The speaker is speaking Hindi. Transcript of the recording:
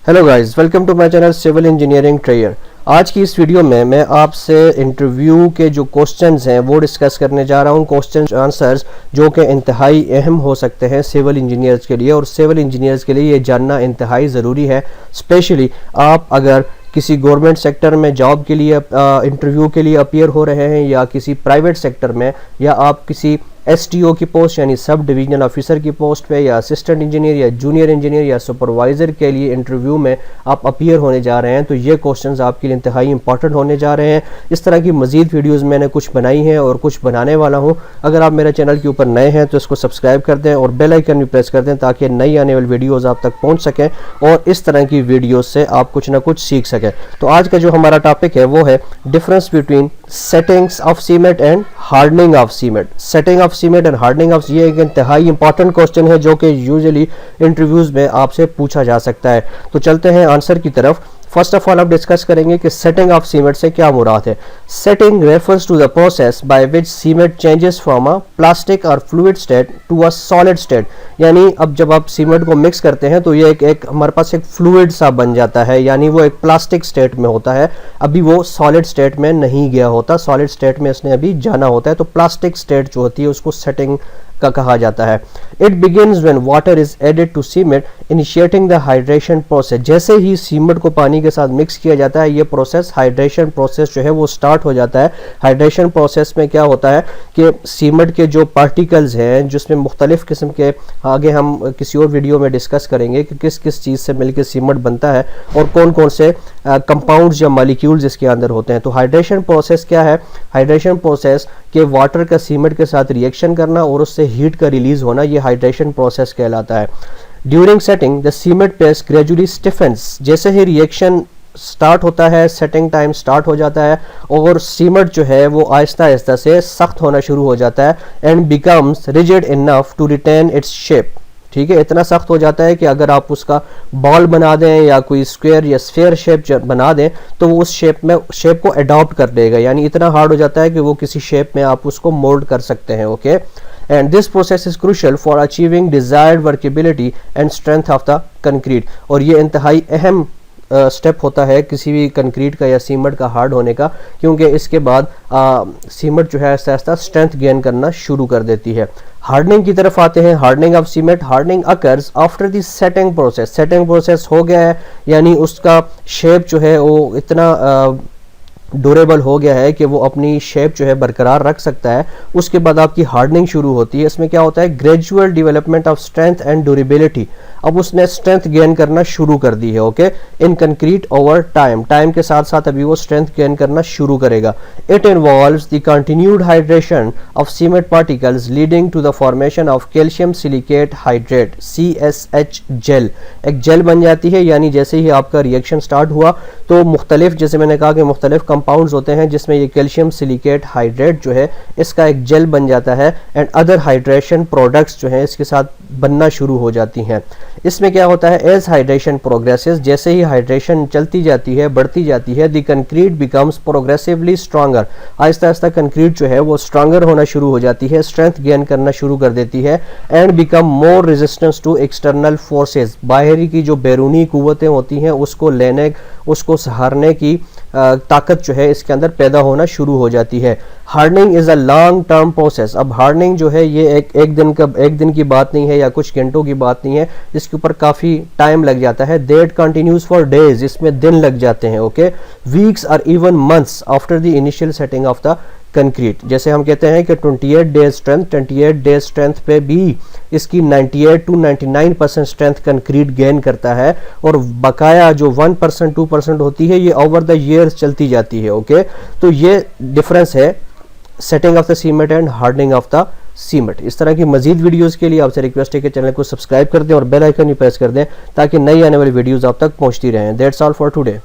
Hello guys, welcome to my channel civil engineering ट्रेयर। आज की इस वीडियो में मैं आपसे इंटरव्यू के जो क्वेश्चंस हैं वो डिस्कस करने जा रहा हूं। क्वेश्चन आंसर्स जो कि इंतहाई अहम हो सकते हैं सिविल इंजीनियर्स के लिए, और सिविल इंजीनियर्स के लिए ये जानना इंतहाई ज़रूरी है। स्पेशली आप अगर किसी गवर्नमेंट सेक्टर में जॉब के लिए इंटरव्यू के लिए अपीयर हो रहे हैं, या किसी प्राइवेट सेक्टर में, या आप किसी STO की पोस्ट यानी सब डिवीजनल ऑफिसर की पोस्ट पे, या असिस्टेंट इंजीनियर या जूनियर इंजीनियर या सुपरवाइज़र के लिए इंटरव्यू में आप अपीयर होने जा रहे हैं, तो ये क्वेश्चंस आपके लिए इंतहाई इंपॉर्टेंट होने जा रहे हैं। इस तरह की मजीद वीडियोस मैंने कुछ बनाई हैं और कुछ बनाने वाला हूं। अगर आप मेरे चैनल के ऊपर नए हैं तो इसको सब्सक्राइब कर दें और बेल आइकन भी प्रेस कर दें ताकि नई आने वाली वीडियोज़ आप तक पहुँच सकें और इस तरह की वीडियोज़ से आप कुछ ना कुछ सीख सकें। तो आज का जो हमारा टॉपिक है वो है difference between settings of cement and hardening of cement. Setting of cement and hardening of, ये एक इंतहाई इंपॉर्टेंट क्वेश्चन है जो कि यूजुअली इंटरव्यूज में आपसे पूछा जा सकता है। तो चलते हैं आंसर की तरफ। फर्स्ट ऑफ ऑल आप डिस्कस करेंगे कि सेटिंग ऑफ सीमेंट से क्या मुराद है। Setting refers to the process by which cement changes from a plastic और fluid state to a solid state. यानी अब जब आप सीमेंट को मिक्स करते हैं तो ये एक हमारे पास एक फ्लूइड सा बन जाता है, यानी वो एक प्लास्टिक स्टेट में होता है, अभी वो सॉलिड स्टेट में नहीं गया होता, सॉलिड स्टेट में इसने अभी जाना होता है। तो प्लास्टिक स्टेट जो होती है उसको सेटिंग का कहा जाता है। It begins when water is added to cement initiating the hydration process. जैसे ही सीमेंट को पानी के साथ मिक्स किया जाता है, ये प्रोसेस हाइड्रेशन प्रोसेस जो है वो स्टार्ट हो जाता है। हाइड्रेशन प्रोसेस में क्या होता है कि सीमेंट के जो पार्टिकल्स हैं, जिसमें मुख्तलिफ किस्म के, आगे हम किसी और वीडियो में डिस्कस करेंगे कि किस किस चीज़ से मिलकर सीमेंट बनता है और कौन कौन से कंपाउंड्स या मॉलिक्यूल्स इसके अंदर होते हैं। तो हाइड्रेशन प्रोसेस क्या है? हाइड्रेशन प्रोसेस के वाटर का सीमेंट के साथ रिएक्शन करना और उससे हीट का रिलीज होना, ये हाइड्रेशन प्रोसेस कहलाता है। During setting the cement paste gradually stiffens. जैसे ही रिएक्शन स्टार्ट होता है, सेटिंग टाइम स्टार्ट हो जाता है और सीमेंट जो है वो आहिस्ता आहिस्ता से सख्त होना शुरू हो जाता है and becomes rigid enough to retain its shape. ठीक है, इतना सख्त हो जाता है कि अगर आप उसका बॉल बना दें या कोई स्क्वायर या स्फेयर शेप बना दें तो वो उस शेप को अडॉप्ट कर देगा, यानी इतना हार्ड हो जाता है कि वो किसी शेप में आप उसको मोल्ड कर सकते हैं। Okay, and this process is crucial for achieving desired workability and strength of the concrete. और ये इंतहाई अहम स्टेप होता है किसी भी कंक्रीट का या सीमेंट का हार्ड होने का, क्योंकि इसके बाद सीमेंट जो है आहिस्ता आहिस्ता स्ट्रेंथ गेन करना शुरू कर देती है। हार्डनिंग की तरफ आते हैं। Hardening of cement. Hardening occurs after the setting process. Setting process हो गया है, यानी उसका शेप जो है वो इतना ड्यूरेबल हो गया है कि वो अपनी शेप जो है बरकरार रख सकता है। उसके बाद आपकी हार्डनिंग शुरू होती है। इसमें क्या होता है? Gradual development of strength and durability. अब उसने स्ट्रेंथ गेन करना शुरू कर दी है। ओके, इन कंक्रीट ओवर टाइम। टाइम के साथ साथ अभी वो स्ट्रेंथ गेन करना शुरू करेगा। It involves the continued hydration of cement particles leading to the formation of calcium silicate hydrate CSH gel. एक जेल बन जाती है, यानी जैसे ही आपका रिएक्शन स्टार्ट हुआ तो मुख्तलिफ, जैसे मैंने कहा कि मुख्तलिफ कंपाउंड्स होते हैं जिसमें ये कैल्शियम सिलिकेट हाइड्रेट जो है इसका एक जेल बन जाता है एंड अदर हाइड्रेशन प्रोडक्ट्स जो है इसके साथ बनना शुरू हो जाती हैं। इसमें क्या होता है? एज हाइड्रेशन प्रोग्रेसेस, जैसे ही हाइड्रेशन चलती जाती है, बढ़ती जाती है, the concrete becomes progressively stronger. Aahista Aahista concrete जो है वो स्ट्रॉन्गर होना शुरू हो जाती है, स्ट्रेंथ गेन करना शुरू कर देती है and become more resistance to external forces. बाहरी की जो बैरूनी कुव्वतें होती हैं उसको लेने, उसको सहारने की ताकत जो है इसके अंदर पैदा होना शुरू हो जाती है। Hardening is a long term process. अब हार्डनिंग जो है ये एक दिन की बात नहीं है या कुछ घंटों की बात नहीं है, इसके ऊपर काफी टाइम लग जाता है। दैट कंटिन्यूज फॉर डेज, इसमें दिन लग जाते हैं। ओके, वीक्स और even months after the initial setting of the concrete. जैसे हम कहते हैं कि 28 डेज स्ट्रेंथ, 28 डेज स्ट्रेंथ पे भी इसकी 98 to 99% स्ट्रेंथ कंक्रीट गेन करता है और बकाया जो 1% 2% होती है ये ओवर द ईयर्स चलती जाती है। ओके, तो ये डिफरेंस है setting of the cement and hardening of the cement. इस तरह की मजीद वीडियोस के लिए आपसे रिक्वेस्ट है कि चैनल को सब्सक्राइब कर दें और बेल आइकन भी प्रेस कर दें ताकि नई आने वाली वीडियोस आप तक पहुंचती रहें। That's all for today.